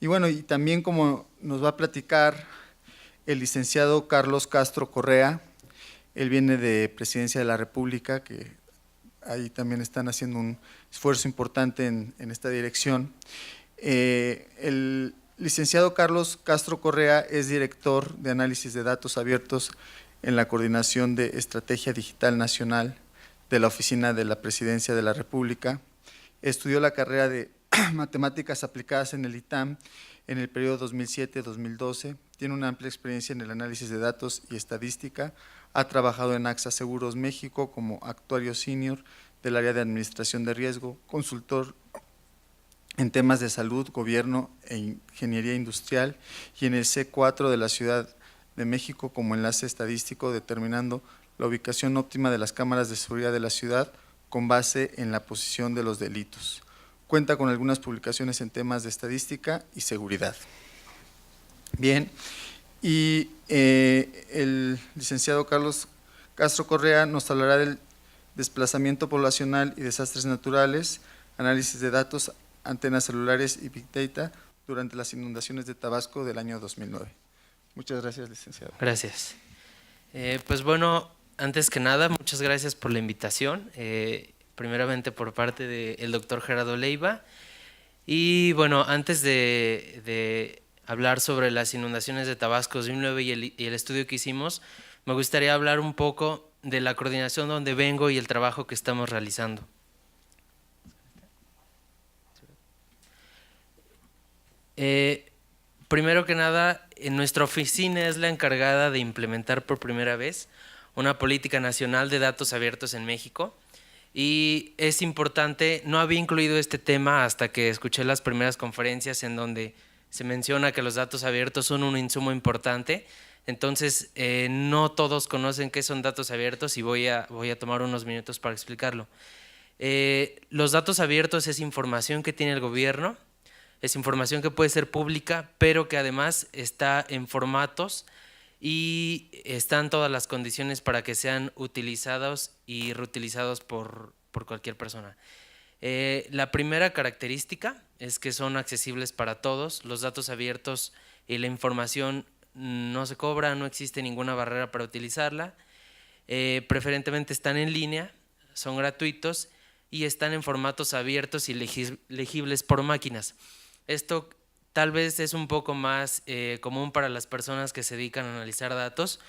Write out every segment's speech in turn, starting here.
Y bueno, y también como nos va a platicar el licenciado Carlos Castro Correa, él viene de Presidencia de la República, que ahí también están haciendo un esfuerzo importante en esta dirección. El licenciado Carlos Castro Correa es director de análisis de datos abiertos en la Coordinación de Estrategia Digital Nacional de la Oficina de la Presidencia de la República. Estudió la carrera de Matemáticas Aplicadas en el ITAM en el periodo 2007-2012. Tiene una amplia experiencia en el análisis de datos y estadística. Ha trabajado en AXA Seguros México como actuario senior del área de administración de riesgo, consultor en temas de salud, gobierno e ingeniería industrial, y en el C4 de la Ciudad de México como enlace estadístico, determinando la ubicación óptima de las cámaras de seguridad de la ciudad con base en la posición de los delitos. Cuenta con algunas publicaciones en temas de estadística y seguridad. Bien, y el licenciado Carlos Castro Correa nos hablará del desplazamiento poblacional y desastres naturales, análisis de datos, antenas celulares y Big Data durante las inundaciones de Tabasco del año 2009. Muchas gracias, licenciado. Gracias. Pues bueno, antes que nada, muchas gracias por la invitación, primeramente por parte del doctor Gerardo Leiva. Y bueno, antes de hablar sobre las inundaciones de Tabasco 2009 y el estudio que hicimos, me gustaría hablar un poco de la coordinación donde vengo y el trabajo que estamos realizando. Primero que nada, nuestra oficina es la encargada de implementar por primera vez una política nacional de datos abiertos en México. Y es importante, no había incluido este tema hasta que escuché las primeras conferencias en donde se menciona que los datos abiertos son un insumo importante. Entonces, no todos conocen qué son datos abiertos y voy a tomar unos minutos para explicarlo. Los datos abiertos es información que tiene el gobierno, es información que puede ser pública, pero que además está en formatos y están todas las condiciones para que sean utilizados y reutilizados por cualquier persona. La primera característica es que son accesibles para todos. Los datos abiertos y la información no se cobra, no existe ninguna barrera para utilizarla. Preferentemente están en línea, son gratuitos y están en formatos abiertos y legibles por máquinas. Esto tal vez es un poco más común para las personas que se dedican a analizar datos.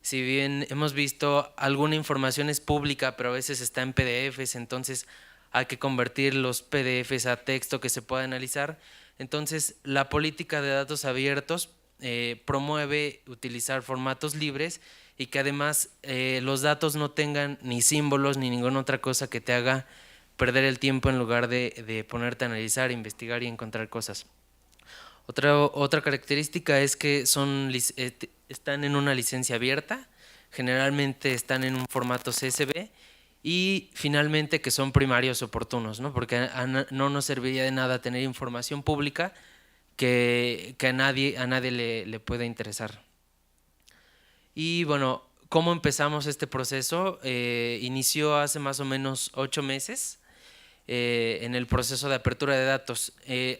Si bien hemos visto alguna información es pública, pero a veces está en PDFs, entonces hay que convertir los PDFs a texto que se pueda analizar. Entonces, la política de datos abiertos promueve utilizar formatos libres y que además los datos no tengan ni símbolos ni ninguna otra cosa que te haga perder el tiempo en lugar de ponerte a analizar, investigar y encontrar cosas. Otra característica es que están en una licencia abierta, generalmente están en un formato CSV y finalmente que son primarios oportunos, ¿no? Porque no nos serviría de nada tener información pública que a nadie le puede interesar. Y bueno, ¿cómo empezamos este proceso? Inició hace más o menos 8 meses. En el proceso de apertura de datos.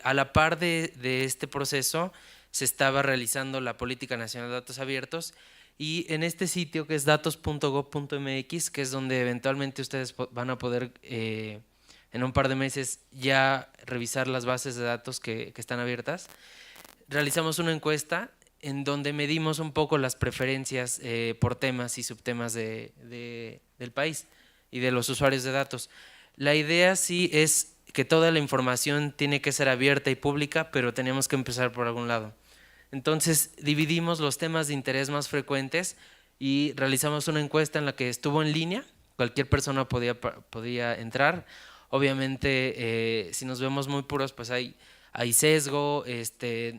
A la par de este proceso se estaba realizando la Política Nacional de Datos Abiertos y en este sitio que es datos.gov.mx, que es donde eventualmente ustedes van a poder en un par de meses ya revisar las bases de datos que están abiertas, realizamos una encuesta en donde medimos un poco las preferencias por temas y subtemas del país y de los usuarios de datos. La idea sí es que toda la información tiene que ser abierta y pública, pero tenemos que empezar por algún lado. Entonces dividimos los temas de interés más frecuentes y realizamos una encuesta en la que estuvo en línea, cualquier persona podía entrar. Obviamente si nos vemos muy puros pues hay sesgo,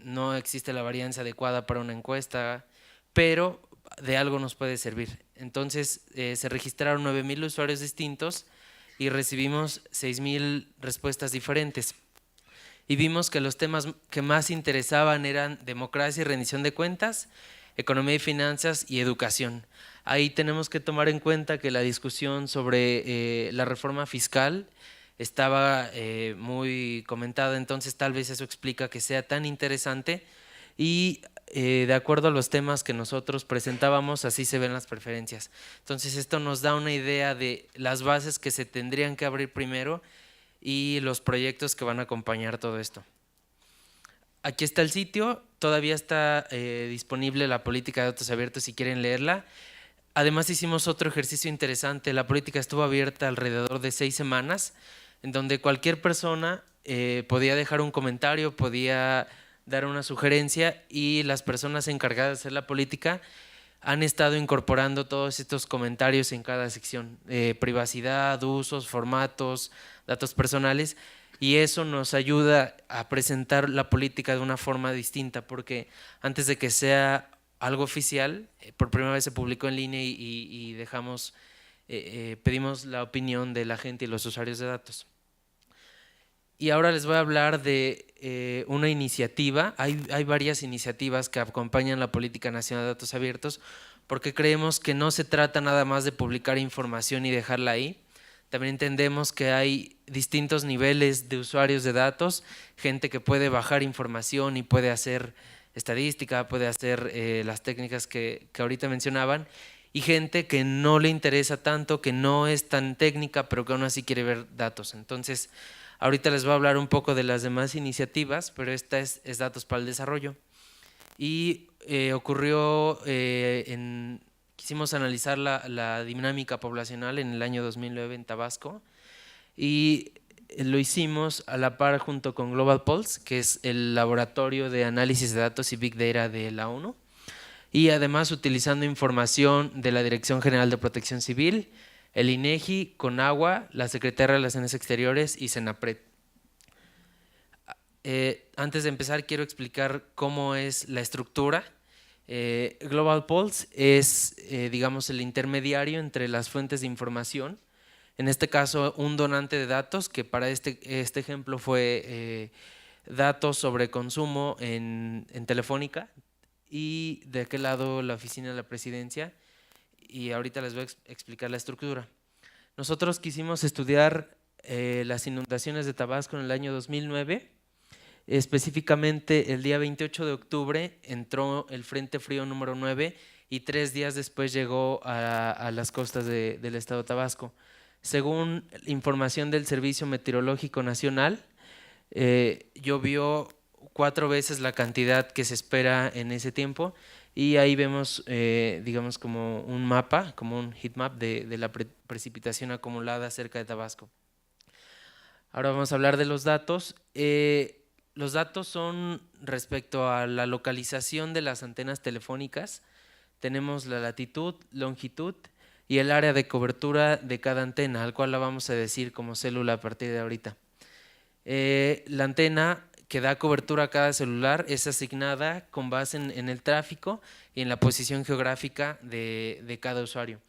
no existe la varianza adecuada para una encuesta, pero de algo nos puede servir. Entonces se registraron 9,000 usuarios distintos y recibimos 6,000 respuestas diferentes. Y vimos que los temas que más interesaban eran democracia y rendición de cuentas, economía y finanzas y educación. Ahí tenemos que tomar en cuenta que la discusión sobre la reforma fiscal estaba muy comentada, entonces tal vez eso explica que sea tan interesante y de acuerdo a los temas que nosotros presentábamos, así se ven las preferencias. Entonces esto nos da una idea de las bases que se tendrían que abrir primero y los proyectos que van a acompañar todo esto. Aquí está el sitio, todavía está disponible la política de datos abiertos si quieren leerla. Además hicimos otro ejercicio interesante, la política estuvo abierta alrededor de 6 semanas, en donde cualquier persona podía dejar un comentario, podía dar una sugerencia y las personas encargadas de hacer la política han estado incorporando todos estos comentarios en cada sección, privacidad, usos, formatos, datos personales, y eso nos ayuda a presentar la política de una forma distinta, porque antes de que sea algo oficial, por primera vez se publicó en línea y dejamos, pedimos la opinión de la gente y los usuarios de datos. Y ahora les voy a hablar de una iniciativa. Hay varias iniciativas que acompañan la Política Nacional de Datos Abiertos porque creemos que no se trata nada más de publicar información y dejarla ahí. También entendemos que hay distintos niveles de usuarios de datos, gente que puede bajar información y puede hacer estadística, puede hacer las técnicas que ahorita mencionaban, y gente que no le interesa tanto, que no es tan técnica, pero que aún así quiere ver datos. Entonces, ahorita les voy a hablar un poco de las demás iniciativas, pero esta es Datos para el Desarrollo. Y ocurrió, quisimos analizar la dinámica poblacional en el año 2009 en Tabasco y lo hicimos a la par junto con Global Pulse, que es el laboratorio de análisis de datos y Big Data de la ONU, y además utilizando información de la Dirección General de Protección Civil, el INEGI, CONAGUA, la Secretaría de Relaciones Exteriores y CENAPRED. Antes de empezar quiero explicar cómo es la estructura. Global Pulse es, digamos, el intermediario entre las fuentes de información, en este caso un donante de datos, que para este ejemplo fue datos sobre consumo en Telefónica, y de aquel lado la oficina de la presidencia, y ahorita les voy a explicar la estructura. Nosotros quisimos estudiar las inundaciones de Tabasco en el año 2009. Específicamente el día 28 de octubre entró el Frente Frío número 9 y 3 días después llegó a las costas del estado de Tabasco. Según información del Servicio Meteorológico Nacional, llovió 4 veces la cantidad que se espera en ese tiempo, y ahí vemos, digamos, como un mapa, como un heat map de la precipitación acumulada cerca de Tabasco. Ahora vamos a hablar de los datos. Los datos son respecto a la localización de las antenas telefónicas. Tenemos la latitud, longitud y el área de cobertura de cada antena, al cual la vamos a decir como célula a partir de ahorita. La antena que da cobertura a cada celular es asignada con base en el tráfico y en la posición geográfica de cada usuario.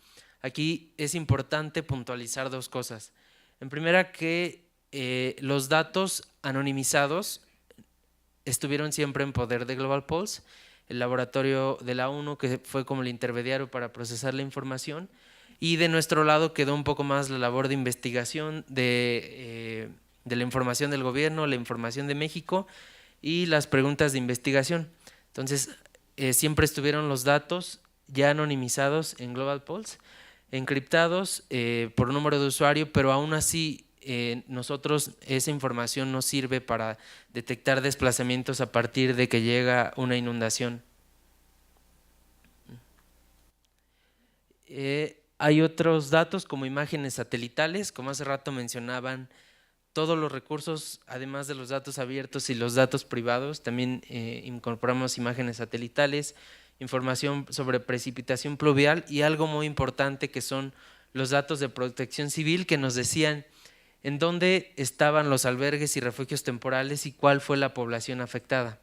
Aquí es importante puntualizar 2 cosas. En primera, que los datos anonimizados estuvieron siempre en poder de Global Pulse, el laboratorio de la ONU que fue como el intermediario para procesar la información, y de nuestro lado quedó un poco más la labor de investigación de la información del gobierno, la información de México y las preguntas de investigación. Entonces, siempre estuvieron los datos ya anonimizados en Global Pulse, encriptados por número de usuario, pero aún así nosotros esa información nos sirve para detectar desplazamientos a partir de que llega una inundación. Hay otros datos como imágenes satelitales, como hace rato mencionaban, todos los recursos, además de los datos abiertos y los datos privados, también incorporamos imágenes satelitales, información sobre precipitación pluvial y algo muy importante que son los datos de protección civil que nos decían en dónde estaban los albergues y refugios temporales y cuál fue la población afectada.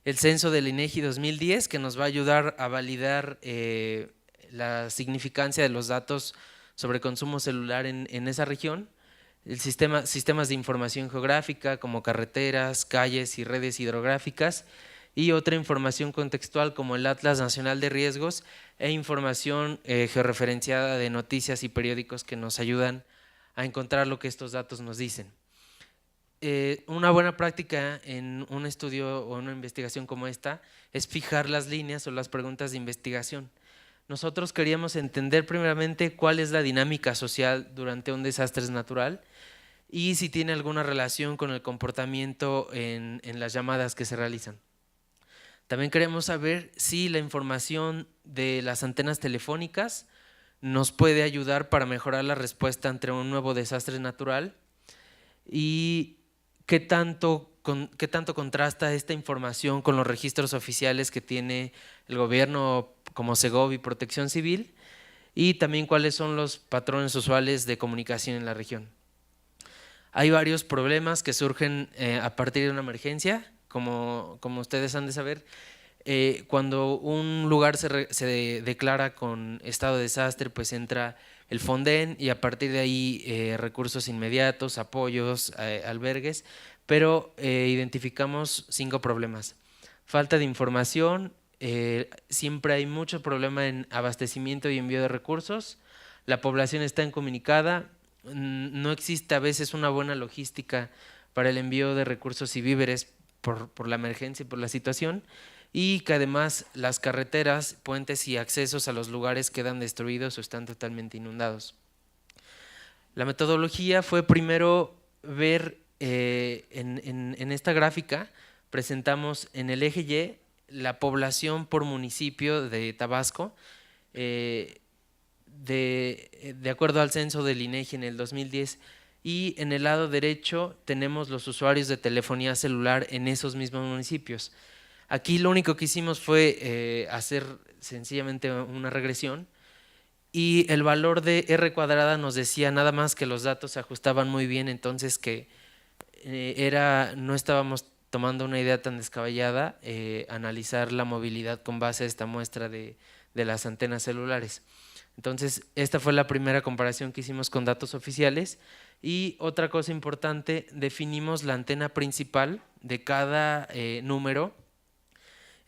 El censo del INEGI 2010 que nos va a ayudar a validar la significancia de los datos sobre consumo celular en esa región. El sistemas de información geográfica como carreteras, calles y redes hidrográficas, y otra información contextual como el Atlas Nacional de Riesgos e información georreferenciada de noticias y periódicos que nos ayudan a encontrar lo que estos datos nos dicen. Una buena práctica en un estudio o una investigación como esta es fijar las líneas o las preguntas de investigación. Nosotros queríamos entender primeramente cuál es la dinámica social durante un desastre natural y si tiene alguna relación con el comportamiento en las llamadas que se realizan. También queremos saber si la información de las antenas telefónicas nos puede ayudar para mejorar la respuesta ante un nuevo desastre natural y qué tanto contrasta esta información con los registros oficiales que tiene el gobierno como Segov y Protección Civil, y también cuáles son los patrones usuales de comunicación en la región. Hay varios problemas que surgen a partir de una emergencia, como ustedes han de saber. Cuando un lugar se declara con estado de desastre, pues entra el Fonden y a partir de ahí recursos inmediatos, apoyos, albergues, pero identificamos 5 problemas. Falta de información, siempre hay mucho problema en abastecimiento y envío de recursos, la población está incomunicada, no existe a veces una buena logística para el envío de recursos y víveres por la emergencia y por la situación, y que además las carreteras, puentes y accesos a los lugares quedan destruidos o están totalmente inundados. La metodología fue primero ver en esta gráfica, presentamos en el eje Y la población por municipio de Tabasco, de acuerdo al censo del INEGI en el 2010, y en el lado derecho tenemos los usuarios de telefonía celular en esos mismos municipios. Aquí lo único que hicimos fue hacer sencillamente una regresión y el valor de R cuadrada nos decía nada más que los datos se ajustaban muy bien, entonces que no estábamos tomando una idea tan descabellada, analizar la movilidad con base a esta muestra de las antenas celulares. Entonces, esta fue la primera comparación que hicimos con datos oficiales. Y otra cosa importante, definimos la antena principal de cada número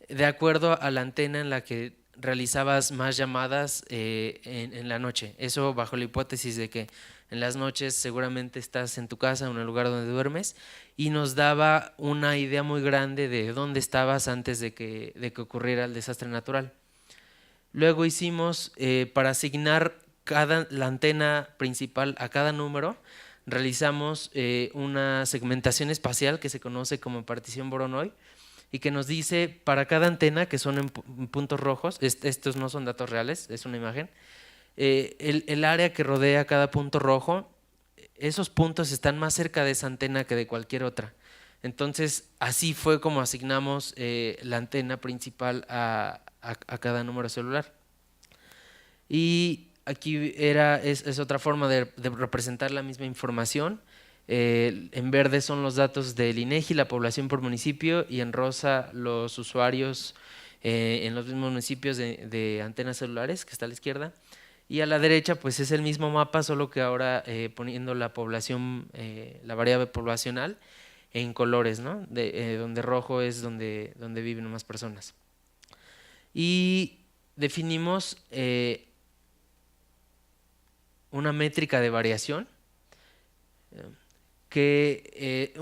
de acuerdo a la antena en la que realizabas más llamadas en la noche. Eso bajo la hipótesis de que en las noches seguramente estás en tu casa o en el lugar donde duermes, y nos daba una idea muy grande de dónde estabas antes de que ocurriera el desastre natural. Luego hicimos, para asignar la antena principal a cada número, realizamos una segmentación espacial que se conoce como partición Voronoi, y que nos dice para cada antena, que son en puntos rojos, estos no son datos reales, es una imagen, el área que rodea cada punto rojo, esos puntos están más cerca de esa antena que de cualquier otra. Entonces, así fue como asignamos la antena principal a cada número celular. Y aquí es otra forma de representar la misma información. En verde son los datos del INEGI, la población por municipio, y en rosa los usuarios en los mismos municipios de antenas celulares, que está a la izquierda. Y a la derecha pues es el mismo mapa, solo que ahora poniendo la población, la variable poblacional en colores, ¿no? Donde rojo es donde viven más personas. Y definimos una métrica de variación que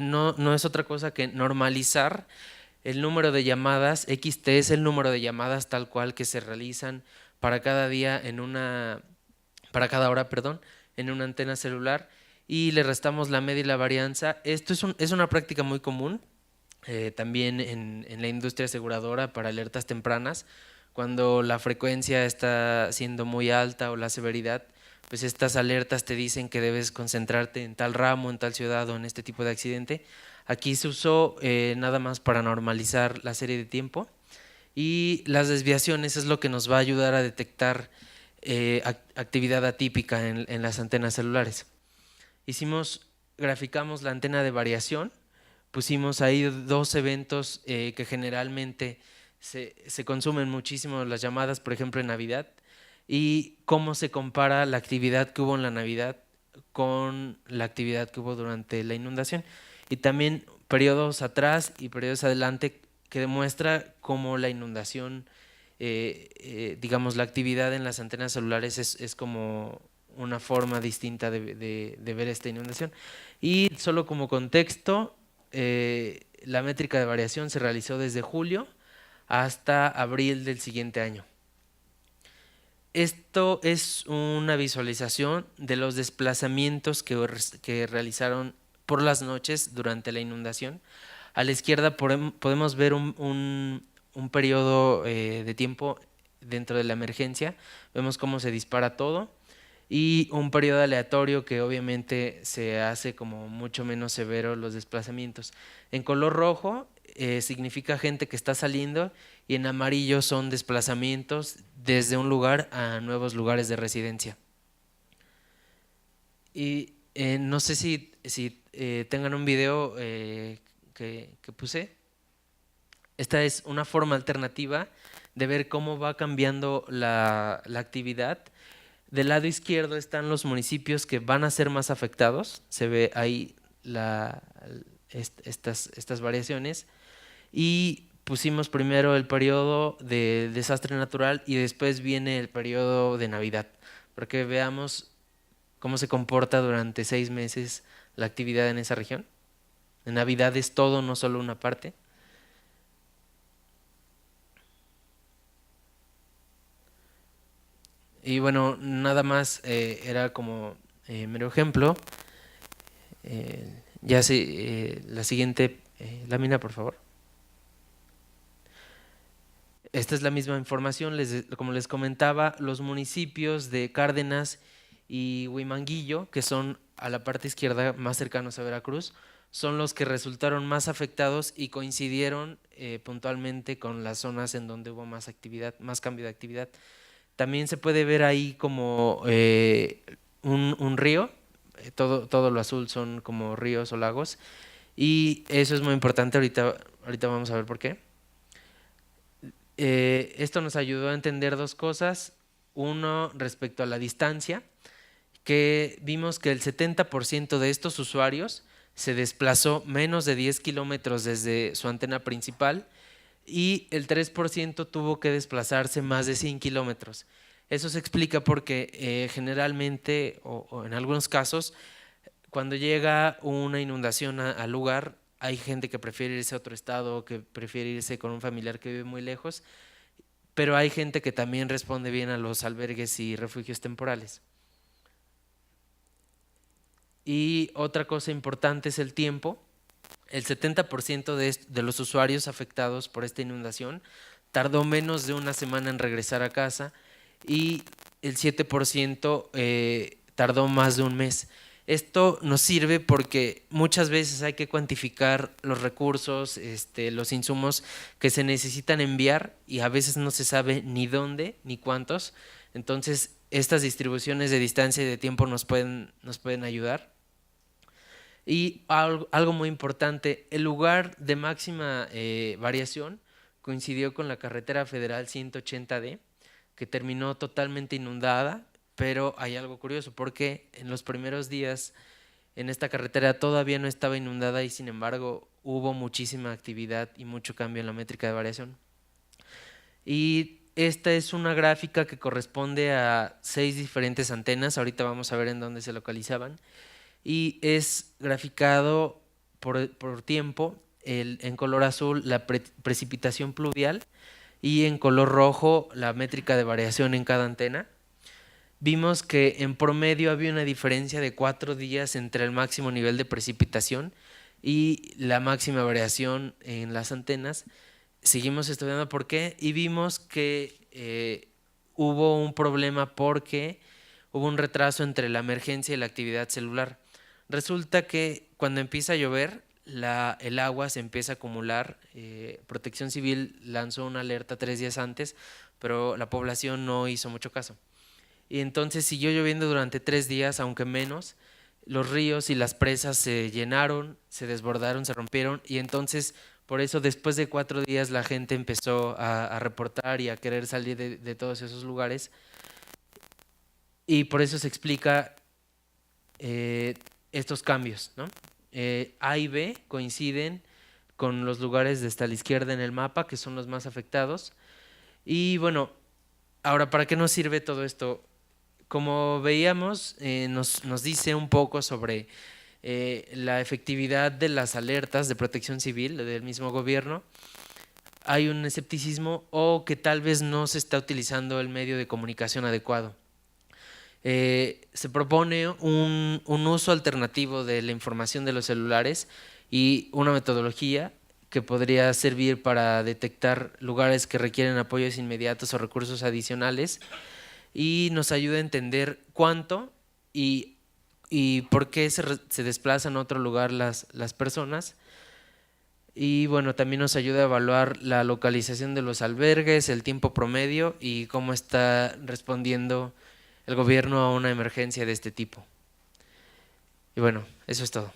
no es otra cosa que normalizar el número de llamadas. XT es el número de llamadas tal cual que se realizan para cada día para cada hora, perdón, en una antena celular, y le restamos la media y la varianza. Esto es una práctica muy común también en la industria aseguradora para alertas tempranas, cuando la frecuencia está siendo muy alta o la severidad, pues estas alertas te dicen que debes concentrarte en tal ramo, en tal ciudad o en este tipo de accidente. Aquí se usó nada más para normalizar la serie de tiempo, y las desviaciones es lo que nos va a ayudar a detectar actividad atípica en las antenas celulares. Graficamos la antena de variación, pusimos ahí 2 eventos que generalmente se consumen muchísimo las llamadas, por ejemplo en Navidad, y cómo se compara la actividad que hubo en la Navidad con la actividad que hubo durante la inundación, y también periodos atrás y periodos adelante, que demuestra cómo la inundación, digamos la actividad en las antenas celulares es como una forma distinta de ver esta inundación. Y solo como contexto, la métrica de variación se realizó desde julio hasta abril del siguiente año. Esto es una visualización de los desplazamientos que realizaron por las noches durante la inundación. A la izquierda podemos ver un periodo de tiempo dentro de la emergencia. Vemos cómo se dispara todo y un periodo aleatorio que obviamente se hace como mucho menos severo los desplazamientos. En color rojo significa gente que está saliendo y en amarillo son desplazamientos desde un lugar a nuevos lugares de residencia. Y no sé si tengan un video que puse. Esta es una forma alternativa de ver cómo va cambiando la actividad. Del lado izquierdo están los municipios que van a ser más afectados. Se ve ahí estas variaciones. Y pusimos primero el periodo de desastre natural y después viene el periodo de Navidad, para que veamos cómo se comporta durante 6 meses la actividad en esa región. En Navidad es todo, no solo una parte. Y bueno, nada más era como mero ejemplo. La siguiente lámina, por favor. Esta es la misma información, como les comentaba, los municipios de Cárdenas y Huimanguillo, que son a la parte izquierda más cercanos a Veracruz, son los que resultaron más afectados y coincidieron puntualmente con las zonas en donde hubo más actividad, más cambio de actividad. También se puede ver ahí como un río, todo lo azul son como ríos o lagos, y eso es muy importante, ahorita vamos a ver por qué. Esto nos ayudó a entender dos cosas. Uno, respecto a la distancia, que vimos que el 70% de estos usuarios se desplazó menos de 10 kilómetros desde su antena principal y el 3% tuvo que desplazarse más de 100 kilómetros. Eso se explica porque generalmente o en algunos casos, cuando llega una inundación al lugar, hay gente que prefiere irse a otro estado, que prefiere irse con un familiar que vive muy lejos, pero hay gente que también responde bien a los albergues y refugios temporales. Y otra cosa importante es el tiempo. El 70% de los usuarios afectados por esta inundación tardó menos de una semana en regresar a casa y el 7% tardó más de un mes. Esto nos sirve porque muchas veces hay que cuantificar los recursos, los insumos que se necesitan enviar y a veces no se sabe ni dónde ni cuántos. Entonces, estas distribuciones de distancia y de tiempo nos pueden ayudar. Y algo muy importante, el lugar de máxima variación coincidió con la carretera federal 180D, que terminó totalmente inundada. Pero hay algo curioso porque en los primeros días en esta carretera todavía no estaba inundada y sin embargo hubo muchísima actividad y mucho cambio en la métrica de variación. Y esta es una gráfica que corresponde a 6 diferentes antenas, ahorita vamos a ver en dónde se localizaban, y es graficado por tiempo, en color azul la precipitación pluvial y en color rojo la métrica de variación en cada antena. Vimos que en promedio había una diferencia de 4 días entre el máximo nivel de precipitación y la máxima variación en las antenas. Seguimos estudiando por qué y vimos que hubo un problema porque hubo un retraso entre la emergencia y la actividad celular. Resulta que cuando empieza a llover, el agua se empieza a acumular. Protección Civil lanzó una alerta 3 días antes, pero la población no hizo mucho caso. Y entonces siguió lloviendo durante 3 días, aunque menos. Los ríos y las presas se llenaron, se desbordaron, se rompieron y entonces por eso después de 4 días la gente empezó a reportar y a querer salir de todos esos lugares y por eso se explica estos cambios, ¿no? A y B coinciden con los lugares de hasta la izquierda en el mapa, que son los más afectados. Y bueno, ahora, ¿para qué nos sirve todo esto? como veíamos, nos dice un poco sobre la efectividad de las alertas de protección civil del mismo gobierno. Hay un escepticismo o que tal vez no se está utilizando el medio de comunicación adecuado. Se propone un uso alternativo de la información de los celulares y una metodología que podría servir para detectar lugares que requieren apoyos inmediatos o recursos adicionales, y nos ayuda a entender cuánto y por qué se desplazan a otro lugar las personas. Y bueno, también nos ayuda a evaluar la localización de los albergues, el tiempo promedio y cómo está respondiendo el gobierno a una emergencia de este tipo. Y bueno, eso es todo.